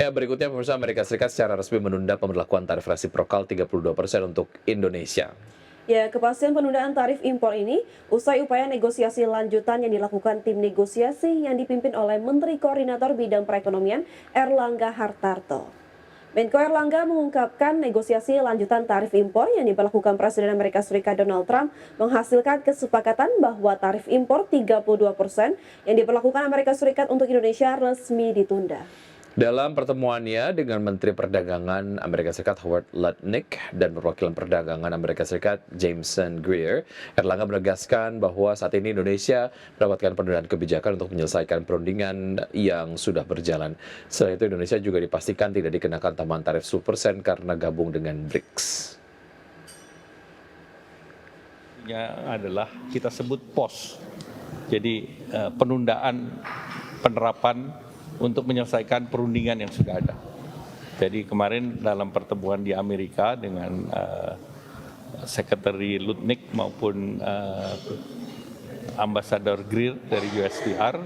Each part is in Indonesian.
Ya, berikutnya pemirsa, Amerika Serikat secara resmi menunda pemberlakuan tarif resiprokal 32% untuk Indonesia. Ya, kepastian penundaan tarif impor ini usai upaya negosiasi lanjutan yang dilakukan tim negosiasi yang dipimpin oleh Menteri Koordinator Bidang Perekonomian Erlangga Hartarto. Menko Erlangga mengungkapkan negosiasi lanjutan tarif impor yang diberlakukan Presiden Amerika Serikat Donald Trump menghasilkan kesepakatan bahwa tarif impor 32% yang diberlakukan Amerika Serikat untuk Indonesia resmi ditunda. Dalam pertemuannya dengan Menteri Perdagangan Amerika Serikat Howard Lutnick dan perwakilan perdagangan Amerika Serikat Jameson Greer, Erlangga menegaskan bahwa saat ini Indonesia mendapatkan penundaan kebijakan untuk menyelesaikan perundingan yang sudah berjalan. Selain itu, Indonesia juga dipastikan tidak dikenakan tambahan tarif 10% karena gabung dengan BRICS. Adalah kita sebut POS, jadi penundaan penerapan untuk menyelesaikan perundingan yang sudah ada. Jadi kemarin dalam pertemuan di Amerika dengan Sekretari Lutnick maupun Ambasador Greer dari USTR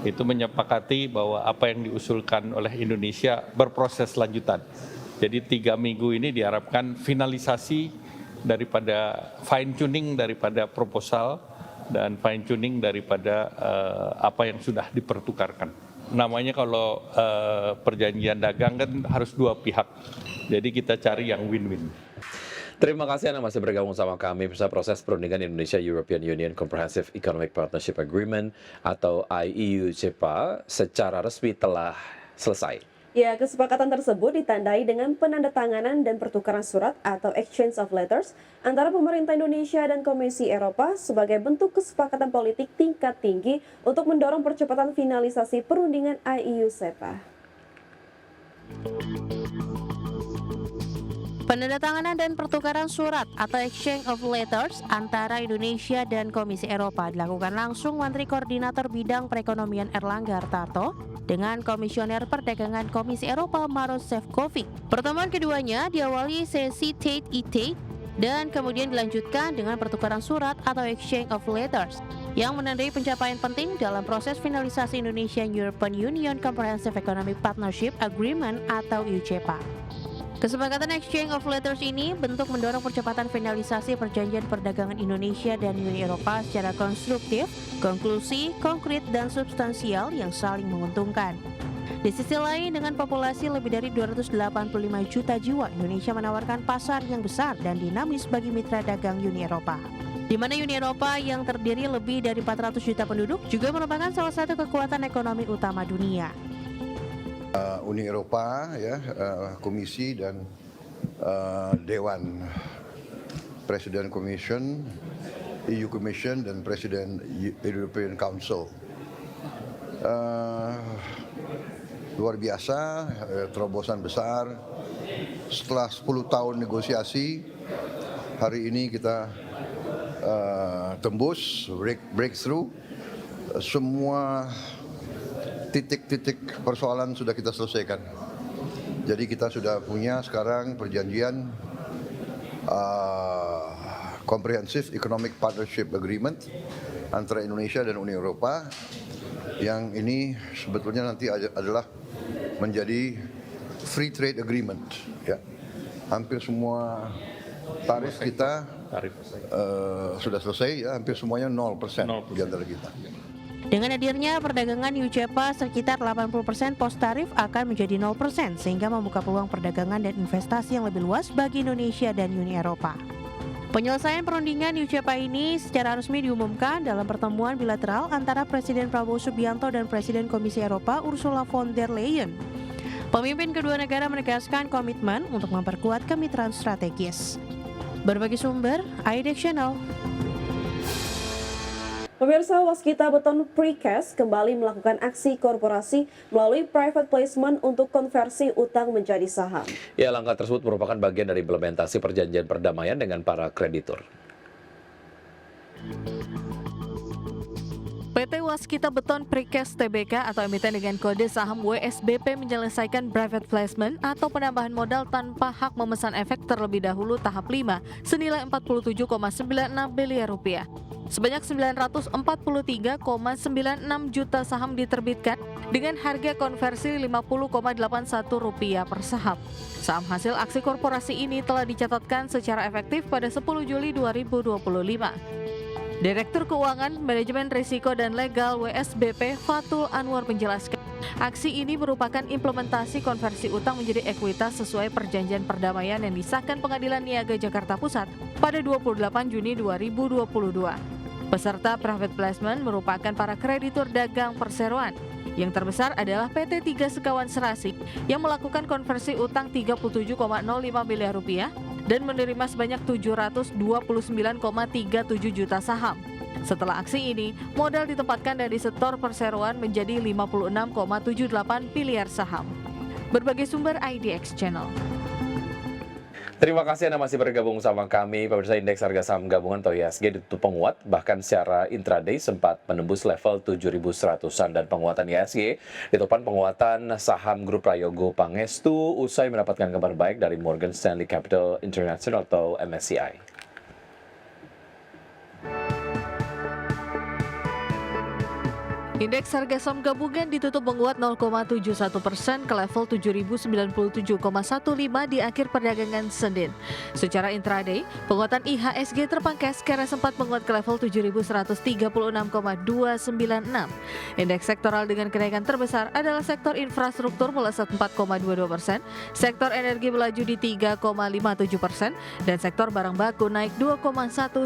itu menyepakati bahwa apa yang diusulkan oleh Indonesia berproses lanjutan. Jadi 3 minggu ini diharapkan finalisasi daripada fine tuning daripada proposal dan fine tuning daripada apa yang sudah dipertukarkan. Namanya kalau perjanjian dagang kan harus dua pihak, jadi kita cari yang win-win. Terima kasih Anda masih bergabung sama kami bersama proses perundingan Indonesia-European Union Comprehensive Economic Partnership Agreement atau IEU-CEPA secara resmi telah selesai. Ya, kesepakatan tersebut ditandai dengan penandatanganan dan pertukaran surat atau exchange of letters antara pemerintah Indonesia dan Komisi Eropa sebagai bentuk kesepakatan politik tingkat tinggi untuk mendorong percepatan finalisasi perundingan IEU-CEPA. Penandatanganan dan pertukaran surat atau exchange of letters antara Indonesia dan Komisi Eropa dilakukan langsung Menteri Koordinator Bidang Perekonomian Erlangga Hartarto dengan Komisioner Perdagangan Komisi Eropa Maroš Šefčovič. Pertemuan keduanya diawali sesi Tate-Tate dan kemudian dilanjutkan dengan pertukaran surat atau exchange of letters yang menandai pencapaian penting dalam proses finalisasi Indonesia-European Union Comprehensive Economic Partnership Agreement atau IEU-CEPA. Kesepakatan exchange of letters ini bentuk mendorong percepatan finalisasi perjanjian perdagangan Indonesia dan Uni Eropa secara konstruktif, konklusi, konkret, dan substansial yang saling menguntungkan. Di sisi lain, dengan populasi lebih dari 285 juta jiwa, Indonesia menawarkan pasar yang besar dan dinamis bagi mitra dagang Uni Eropa. Di mana Uni Eropa yang terdiri lebih dari 400 juta penduduk juga merupakan salah satu kekuatan ekonomi utama dunia. Uni Eropa, Komisi dan Dewan Presiden Commission, EU Commission dan Presiden European Council. Luar biasa, terobosan besar. Setelah 10 tahun negosiasi, hari ini kita tembus breakthrough. Semua titik-titik persoalan sudah kita selesaikan. Jadi kita sudah punya sekarang perjanjian Comprehensive Economic Partnership Agreement antara Indonesia dan Uni Eropa, yang ini sebetulnya nanti adalah menjadi free trade agreement. Ya. Hampir semua tarif kita sudah selesai, ya, hampir semuanya 0% di antara kita. Dengan hadirnya perdagangan IEU-CEPA, sekitar 80% pos tarif akan menjadi 0%, sehingga membuka peluang perdagangan dan investasi yang lebih luas bagi Indonesia dan Uni Eropa. Penyelesaian perundingan IEU-CEPA ini secara resmi diumumkan dalam pertemuan bilateral antara Presiden Prabowo Subianto dan Presiden Komisi Eropa Ursula von der Leyen. Pemimpin kedua negara menegaskan komitmen untuk memperkuat kemitraan strategis. Berbagi sumber, IDX Channel. Pemirsa, Waskita Beton Precast kembali melakukan aksi korporasi melalui private placement untuk konversi utang menjadi saham. Ya, langkah tersebut merupakan bagian dari implementasi perjanjian perdamaian dengan para kreditur. PT Waskita Beton Precast Tbk atau emiten dengan kode saham WSBP menyelesaikan private placement atau penambahan modal tanpa hak memesan efek terlebih dahulu tahap 5 senilai 47,96 miliar rupiah. Sebanyak 943,96 juta saham diterbitkan dengan harga konversi Rp50,81 per saham. Saham hasil aksi korporasi ini telah dicatatkan secara efektif pada 10 Juli 2025. Direktur Keuangan, Manajemen Risiko dan Legal WSBP Fatul Anwar menjelaskan, aksi ini merupakan implementasi konversi utang menjadi ekuitas sesuai perjanjian perdamaian yang disahkan Pengadilan Niaga Jakarta Pusat pada 28 Juni 2022. Peserta private placement merupakan para kreditur dagang perseroan. Yang terbesar adalah PT Tiga Sekawan Serasi yang melakukan konversi utang 37,05 miliar rupiah dan menerima sebanyak 729,37 juta saham. Setelah aksi ini, modal ditempatkan dari sektor perseroan menjadi 56,78 miliar saham. Berbagai sumber IDX Channel. Terima kasih Anda masih bergabung sama kami. Pemirsa, indeks harga saham gabungan atau IHSG ditutup penguat, bahkan secara intraday sempat menembus level 7.100-an, dan penguatan IHSG ditopang penguatan saham grup Prayogo Pangestu usai mendapatkan kabar baik dari Morgan Stanley Capital International atau MSCI. Indeks harga saham gabungan ditutup menguat 0,71% ke level 7.097,15 di akhir perdagangan Senin. Secara intraday, penguatan IHSG terpangkas karena sempat menguat ke level 7.136,296. Indeks sektoral dengan kenaikan terbesar adalah sektor infrastruktur melesat 4,22%, sektor energi melaju di 3,57%, dan sektor barang baku naik 2,19%.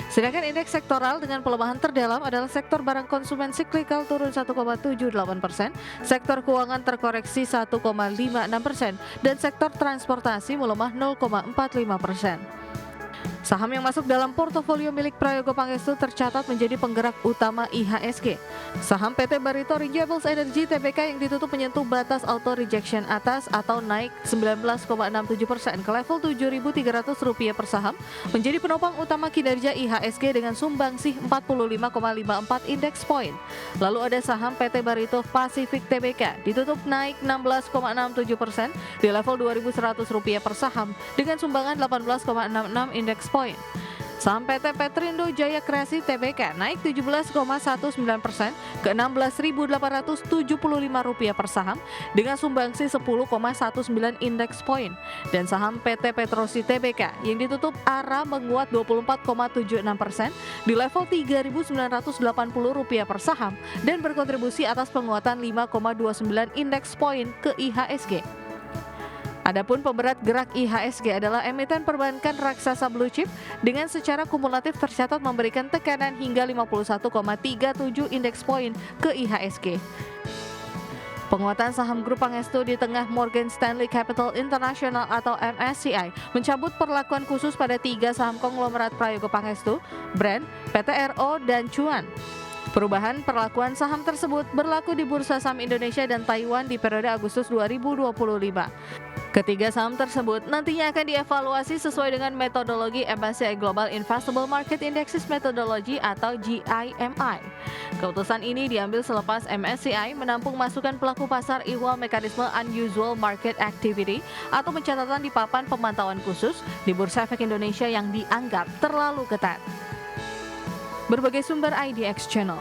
Sedangkan indeks sektoral dengan pelemahan terdalam adalah sektor barang konsumen siklikal turun 1,78%, sektor keuangan terkoreksi 1,56%, dan sektor transportasi melemah 0,45%. Saham yang masuk dalam portofolio milik Prayogo Pangestu tercatat menjadi penggerak utama IHSG. Saham PT Barito Renewables Energy Tbk yang ditutup menyentuh batas auto rejection atas atau naik 19,67% ke level Rp7.300 per saham, menjadi penopang utama kinerja IHSG dengan sumbangsih 45,54 index point. Lalu ada saham PT Barito Pacific Tbk ditutup naik 16,67% di level Rp2.100 per saham dengan sumbangan 18,66 index point. Saham PT Petrindo Jaya Kreasi Tbk naik 17,19% ke Rp16.875 per saham dengan sumbangsi 10,19 index point. Dan saham PT Petrosi Tbk yang ditutup ARA menguat 24,76% di level Rp3.980 per saham dan berkontribusi atas penguatan 5,29 index point ke IHSG. Adapun pemberat gerak IHSG adalah emiten perbankan raksasa blue chip dengan secara kumulatif tercatat memberikan tekanan hingga 51,37 indeks poin ke IHSG. Penguatan saham grup Pangestu di tengah Morgan Stanley Capital International atau MSCI mencabut perlakuan khusus pada 3 saham konglomerat Prayogo Pangestu, Brand, PTRO, dan Cuan. Perubahan perlakuan saham tersebut berlaku di Bursa Saham Indonesia dan Taiwan di periode Agustus 2025. Ketiga saham tersebut nantinya akan dievaluasi sesuai dengan metodologi MSCI Global Investable Market Indexes Methodology atau GIMI. Keputusan ini diambil selepas MSCI menampung masukan pelaku pasar ihwal mekanisme Unusual Market Activity atau pencatatan di papan pemantauan khusus di Bursa Efek Indonesia yang dianggap terlalu ketat. Berbagai sumber IDX Channel.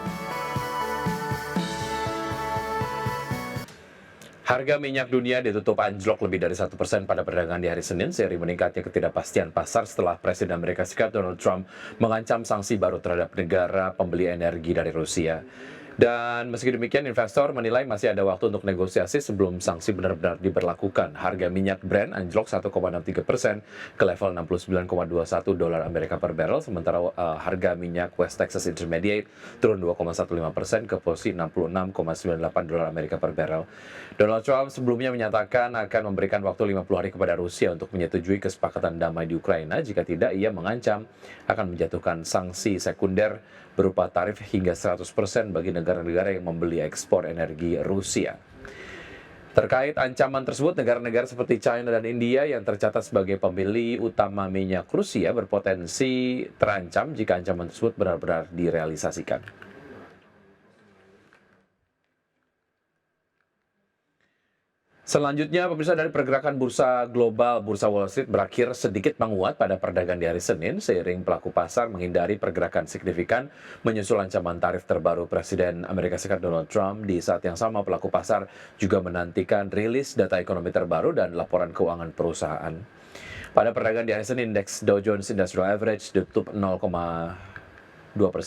Harga minyak dunia ditutup anjlok lebih dari 1% pada perdagangan di hari Senin, seiring meningkatnya ketidakpastian pasar setelah Presiden Amerika Serikat Donald Trump mengancam sanksi baru terhadap negara pembeli energi dari Rusia. Dan meski demikian, investor menilai masih ada waktu untuk negosiasi sebelum sanksi benar-benar diberlakukan. Harga minyak Brent anjlok 1,63% ke level $69,21 Amerika per barrel, sementara harga minyak West Texas Intermediate turun 2,15% ke posisi $66,98 Amerika per barrel. Donald Trump sebelumnya menyatakan akan memberikan waktu 50 hari kepada Rusia untuk menyetujui kesepakatan damai di Ukraina. Jika tidak, ia mengancam akan menjatuhkan sanksi sekunder berupa tarif hingga 100% bagi negara-negara yang membeli ekspor energi Rusia. Terkait ancaman tersebut, negara-negara seperti China dan India yang tercatat sebagai pembeli utama minyak Rusia berpotensi terancam jika ancaman tersebut benar-benar direalisasikan. Selanjutnya, pemirsa, dari pergerakan bursa global, bursa Wall Street berakhir sedikit menguat pada perdagangan di hari Senin seiring pelaku pasar menghindari pergerakan signifikan menyusul ancaman tarif terbaru Presiden Amerika Serikat Donald Trump. Di saat yang sama, pelaku pasar juga menantikan rilis data ekonomi terbaru dan laporan keuangan perusahaan. Pada perdagangan di hari Senin, indeks Dow Jones Industrial Average ditutup 0,2%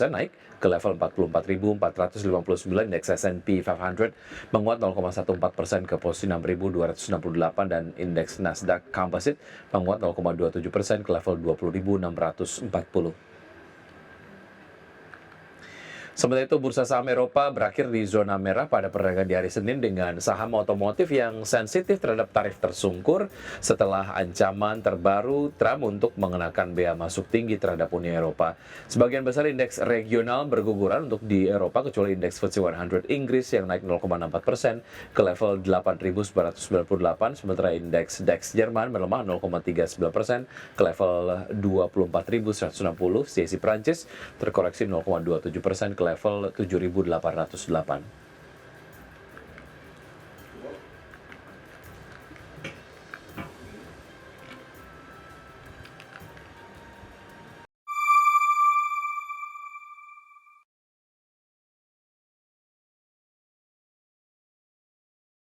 naik ke level 44.459, indeks S&P 500 menguat 0,14% ke posisi 6.268 dan indeks Nasdaq Composite menguat 0,27% ke level 20.640. Sementara itu, bursa saham Eropa berakhir di zona merah pada perdagangan di hari Senin dengan saham otomotif yang sensitif terhadap tarif tersungkur setelah ancaman terbaru Trump untuk mengenakan bea masuk tinggi terhadap Uni Eropa. Sebagian besar indeks regional berguguran untuk di Eropa, kecuali indeks FTSE 100 Inggris yang naik 0,64% ke level 8.998, sementara indeks DAX Jerman melemah 0,39% ke level 24.160, CAC Prancis terkoreksi 0,27% ke level 7.808.